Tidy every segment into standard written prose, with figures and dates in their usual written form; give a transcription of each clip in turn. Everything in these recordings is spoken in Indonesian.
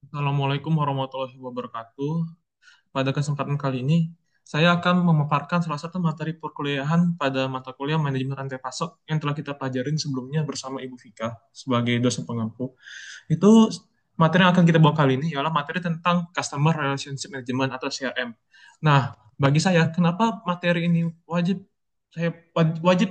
Assalamualaikum warahmatullahi wabarakatuh. Pada kesempatan kali ini, saya akan memaparkan salah satu materi perkuliahan pada mata kuliah manajemen rantai pasok yang telah kita pelajarin sebelumnya bersama Ibu Vika sebagai dosen pengampu. Itu materi yang akan kita bawa kali ini ialah materi tentang Customer Relationship Management atau CRM. Nah, bagi saya, kenapa materi ini wajib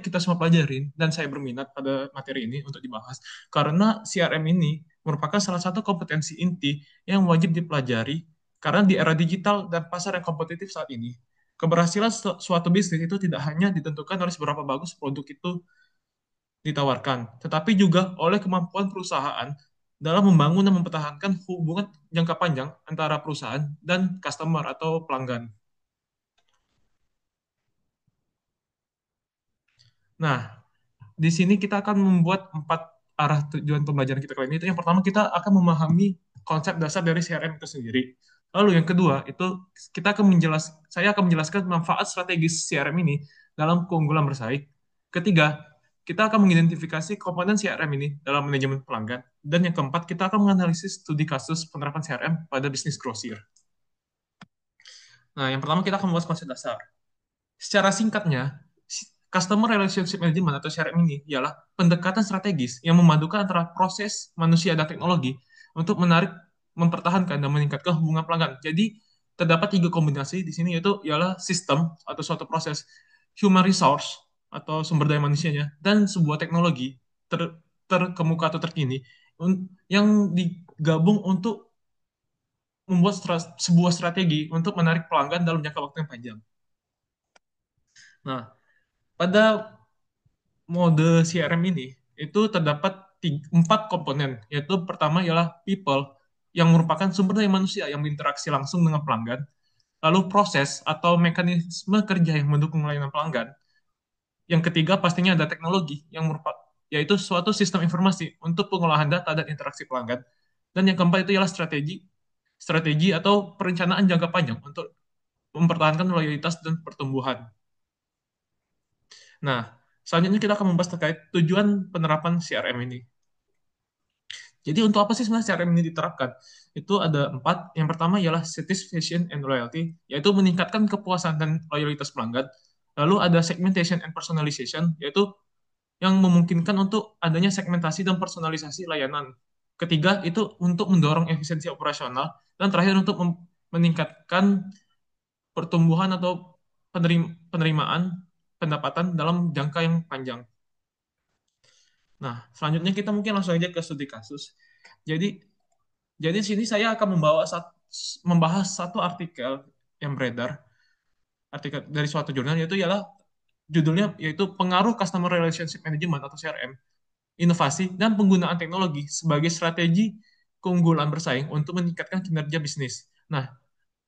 kita semua pelajarin dan saya berminat pada materi ini untuk dibahas karena CRM ini merupakan salah satu kompetensi inti yang wajib dipelajari karena di era digital dan pasar yang kompetitif saat ini, keberhasilan suatu bisnis itu tidak hanya ditentukan oleh seberapa bagus produk itu ditawarkan, tetapi juga oleh kemampuan perusahaan dalam membangun dan mempertahankan hubungan jangka panjang antara perusahaan dan customer atau pelanggan. Nah, di sini kita akan membuat 4 arah tujuan pembelajaran kita kali ini. Itu yang pertama, kita akan memahami konsep dasar dari CRM itu sendiri. Lalu yang kedua, itu saya akan menjelaskan manfaat strategis CRM ini dalam keunggulan bersaing. Ketiga, kita akan mengidentifikasi komponen CRM ini dalam manajemen pelanggan. Dan yang keempat, kita akan menganalisis studi kasus penerapan CRM pada bisnis grosir. Nah, yang pertama kita akan membahas konsep dasar. Secara singkatnya, Customer Relationship Management atau CRM ini ialah pendekatan strategis yang memadukan antara proses manusia dan teknologi untuk menarik, mempertahankan, dan meningkatkan hubungan pelanggan. Jadi, terdapat 3 kombinasi di sini, yaitu ialah sistem atau suatu proses, human resource atau sumber daya manusianya, dan sebuah teknologi terkemuka atau terkini yang digabung untuk membuat sebuah strategi untuk menarik pelanggan dalam jangka waktu yang panjang. Nah, pada mode CRM ini itu terdapat 4 komponen, yaitu pertama ialah people, yang merupakan sumber daya manusia yang berinteraksi langsung dengan pelanggan, lalu proses atau mekanisme kerja yang mendukung layanan pelanggan, yang ketiga pastinya ada teknologi, yaitu suatu sistem informasi untuk pengolahan data dan interaksi pelanggan, dan yang keempat itu ialah strategi atau perencanaan jangka panjang untuk mempertahankan loyalitas dan pertumbuhan. Nah, selanjutnya kita akan membahas terkait tujuan penerapan CRM ini. Jadi untuk apa sih sebenarnya CRM ini diterapkan? Itu ada 4. Yang pertama ialah satisfaction and loyalty, yaitu meningkatkan kepuasan dan loyalitas pelanggan. Lalu ada segmentation and personalization, yaitu yang memungkinkan untuk adanya segmentasi dan personalisasi layanan. Ketiga, itu untuk mendorong efisiensi operasional. Dan terakhir, untuk meningkatkan pertumbuhan atau penerimaan pendapatan dalam jangka yang panjang. Nah, selanjutnya kita mungkin langsung aja ke studi kasus. Jadi, Jadi di sini saya akan membahas satu artikel yang beredar, artikel dari suatu jurnal, yaitu ialah judulnya yaitu Pengaruh Customer Relationship Management atau CRM, Inovasi dan Penggunaan Teknologi sebagai Strategi Keunggulan Bersaing untuk Meningkatkan Kinerja Bisnis. Nah,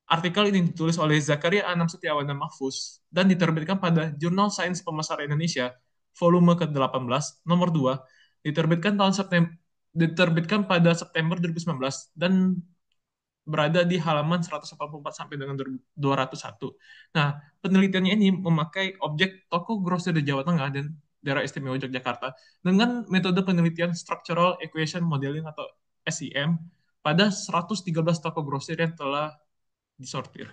artikel ini ditulis oleh Zakaria Anam Setiawan dan Mahfuz dan diterbitkan pada Jurnal Sains Pemasaran Indonesia volume ke-18 nomor 2, diterbitkan pada September 2019 dan berada di halaman 184 sampai dengan 201. Nah, penelitiannya ini memakai objek toko grosir di Jawa Tengah dan daerah istimewa Yogyakarta dengan metode penelitian Structural Equation Modeling atau SEM pada 113 toko grosir yang telah disortir.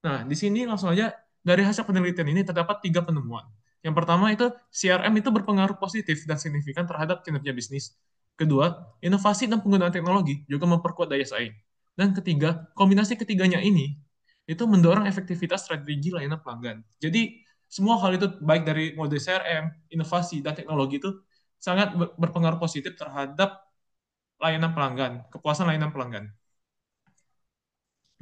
Nah, di sini langsung aja dari hasil penelitian ini terdapat 3 penemuan. Yang pertama itu CRM itu berpengaruh positif dan signifikan terhadap kinerja bisnis. Kedua, inovasi dan penggunaan teknologi juga memperkuat daya saing. Dan ketiga, kombinasi ketiganya ini itu mendorong efektivitas strategi layanan pelanggan. Jadi semua hal itu baik dari mode CRM, inovasi dan teknologi itu sangat berpengaruh positif terhadap layanan pelanggan, kepuasan layanan pelanggan.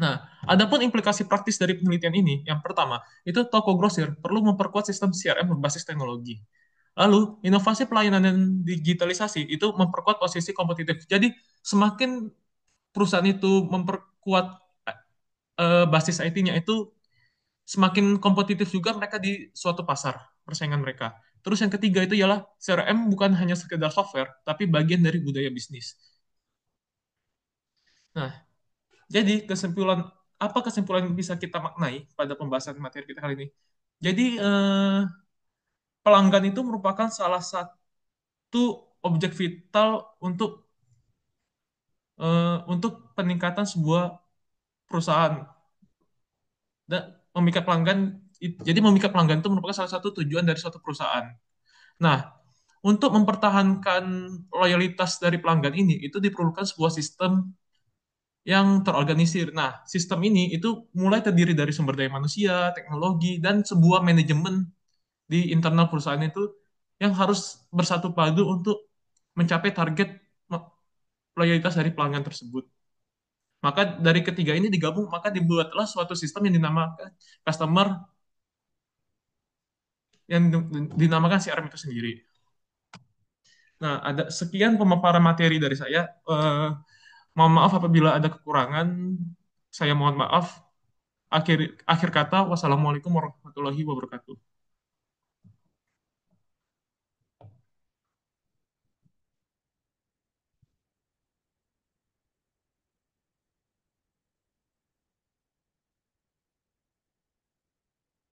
Nah, adapun implikasi praktis dari penelitian ini, yang pertama, itu toko grosir perlu memperkuat sistem CRM berbasis teknologi. Lalu, inovasi pelayanan dan digitalisasi itu memperkuat posisi kompetitif. Jadi, semakin perusahaan itu memperkuat basis IT-nya itu, semakin kompetitif juga mereka di suatu pasar, persaingan mereka. Terus yang ketiga itu ialah CRM bukan hanya sekedar software, tapi bagian dari budaya bisnis. Nah, jadi apa kesimpulan yang bisa kita maknai pada pembahasan materi kita kali ini? Jadi pelanggan itu merupakan salah satu objek vital untuk untuk peningkatan sebuah perusahaan dan memikat pelanggan. Jadi memikat pelanggan itu merupakan salah satu tujuan dari suatu perusahaan. Nah, untuk mempertahankan loyalitas dari pelanggan ini itu diperlukan sebuah sistem yang terorganisir. Nah, sistem ini itu mulai terdiri dari sumber daya manusia, teknologi, dan sebuah manajemen di internal perusahaan itu yang harus bersatu padu untuk mencapai target loyalitas dari pelanggan tersebut. Maka dari ketiga ini digabung, maka dibuatlah suatu sistem yang dinamakan customer, yang dinamakan CRM itu sendiri. Nah, ada sekian pemaparan materi dari saya. Mohon maaf apabila ada kekurangan. Saya mohon maaf. Akhir akhir kata, wassalamualaikum warahmatullahi wabarakatuh.